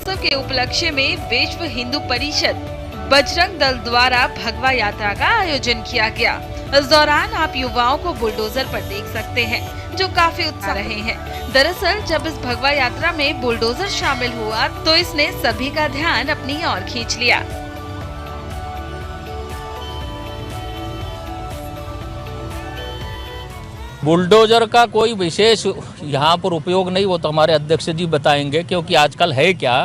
उत्सव के उपलक्ष्य में विश्व हिंदू परिषद बजरंग दल द्वारा भगवा यात्रा का आयोजन किया गया। इस दौरान आप युवाओं को बुलडोजर पर देख सकते हैं, जो काफी उत्साह रहे हैं। दरअसल जब इस भगवा यात्रा में बुलडोजर शामिल हुआ तो इसने सभी का ध्यान अपनी ओर खींच लिया। बुलडोजर का कोई विशेष यहाँ पर उपयोग नहीं, वो तो हमारे अध्यक्ष जी बताएंगे, क्योंकि आजकल है क्या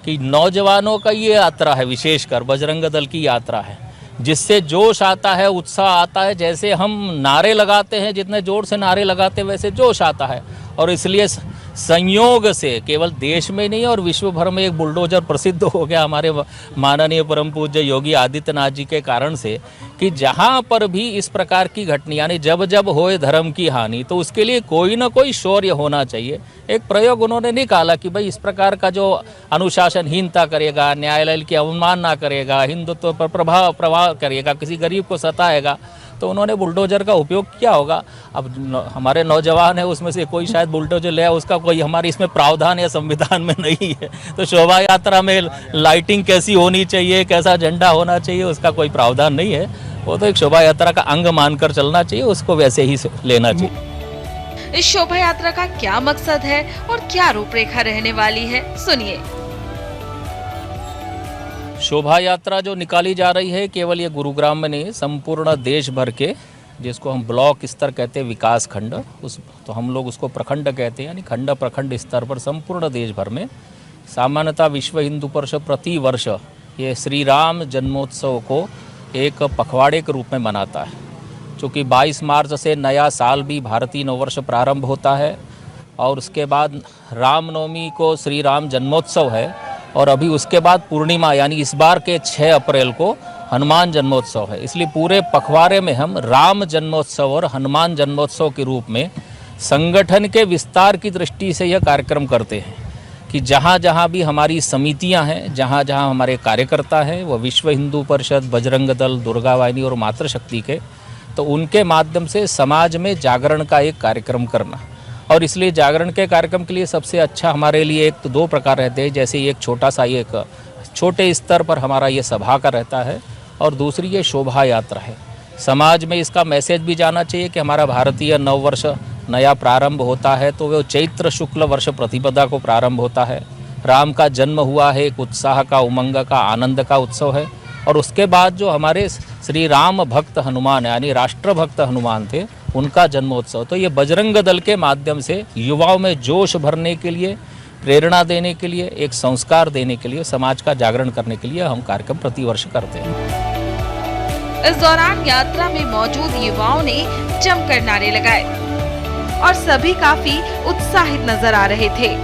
कि नौजवानों का ये यात्रा है, विशेषकर बजरंग दल की यात्रा है, जिससे जोश आता है, उत्साह आता है। जैसे हम नारे लगाते हैं, जितने जोर से नारे लगाते हैं वैसे जोश आता है। और इसलिए संयोग से केवल देश में नहीं और विश्व भर में एक बुलडोजर प्रसिद्ध हो गया हमारे माननीय परम पूज्य योगी आदित्यनाथ जी के कारण से, कि जहाँ पर भी इस प्रकार की घटना यानी जब जब होए धर्म की हानि तो उसके लिए कोई ना कोई शौर्य होना चाहिए। एक प्रयोग उन्होंने निकाला कि भाई इस प्रकार का जो अनुशासनहीनता करेगा, न्यायालय की अवमानना करेगा, हिंदुत्व पर प्रभाव करेगा, किसी गरीब को सताएगा, तो उन्होंने बुलडोजर का उपयोग किया होगा। अब हमारे नौजवान है, उसमें से कोई शायद बुलडोजर ले, उसका कोई हमारे इसमें प्रावधान या संविधान में नहीं है। तो शोभा यात्रा में लाइटिंग कैसी होनी चाहिए, कैसा झंडा होना चाहिए, उसका कोई प्रावधान नहीं है। वो तो एक शोभा यात्रा का अंग मानकर चलना चाहिए, उसको वैसे ही लेना चाहिए। इस शोभा यात्रा का क्या मकसद है और क्या रूपरेखा रहने वाली है, सुनिए। शोभा यात्रा जो निकाली जा रही है केवल ये गुरुग्राम में नहीं, संपूर्ण देश भर के, जिसको हम ब्लॉक स्तर कहते हैं, विकास खंड, उस तो हम लोग उसको प्रखंड कहते हैं, यानी खंड प्रखंड स्तर पर संपूर्ण देश भर में सामान्यतः विश्व हिंदू परिषद प्रति वर्ष ये श्री राम जन्मोत्सव को एक पखवाड़े के रूप में मनाता है। चूँकि 22 मार्च से नया साल भी भारतीय नववर्ष प्रारंभ होता है और उसके बाद रामनवमी को श्री राम जन्मोत्सव है और अभी उसके बाद पूर्णिमा यानी इस बार के 6 अप्रैल को हनुमान जन्मोत्सव है। इसलिए पूरे पखवाड़े में हम राम जन्मोत्सव और हनुमान जन्मोत्सव के रूप में संगठन के विस्तार की दृष्टि से यह कार्यक्रम करते हैं कि जहाँ जहाँ भी हमारी समितियाँ हैं, जहाँ जहाँ हमारे कार्यकर्ता हैं, वो विश्व हिंदू परिषद, बजरंग दल, दुर्गा वाहिनी और मातृशक्ति के, तो उनके माध्यम से समाज में जागरण का एक कार्यक्रम करना। और इसलिए जागरण के कार्यक्रम के लिए सबसे अच्छा हमारे लिए एक तो 2 प्रकार रहते हैं, जैसे एक छोटा सा एक छोटे स्तर पर हमारा ये सभा का रहता है और दूसरी ये शोभा यात्रा है। समाज में इसका मैसेज भी जाना चाहिए कि हमारा भारतीय नववर्ष नया प्रारंभ होता है, तो वो चैत्र शुक्ल वर्ष प्रतिपदा को प्रारंभ होता है। राम का जन्म हुआ है, एक उत्साह का, उमंग का, आनंद का उत्सव है। और उसके बाद जो हमारे श्री राम भक्त हनुमान यानी राष्ट्र भक्त हनुमान थे, उनका जन्मोत्सव, तो ये बजरंग दल के माध्यम से युवाओं में जोश भरने के लिए, प्रेरणा देने के लिए, एक संस्कार देने के लिए, समाज का जागरण करने के लिए हम कार्यक्रम प्रतिवर्ष करते हैं। इस दौरान यात्रा में मौजूद युवाओं ने जमकर नारे लगाए और सभी काफी उत्साहित नजर आ रहे थे।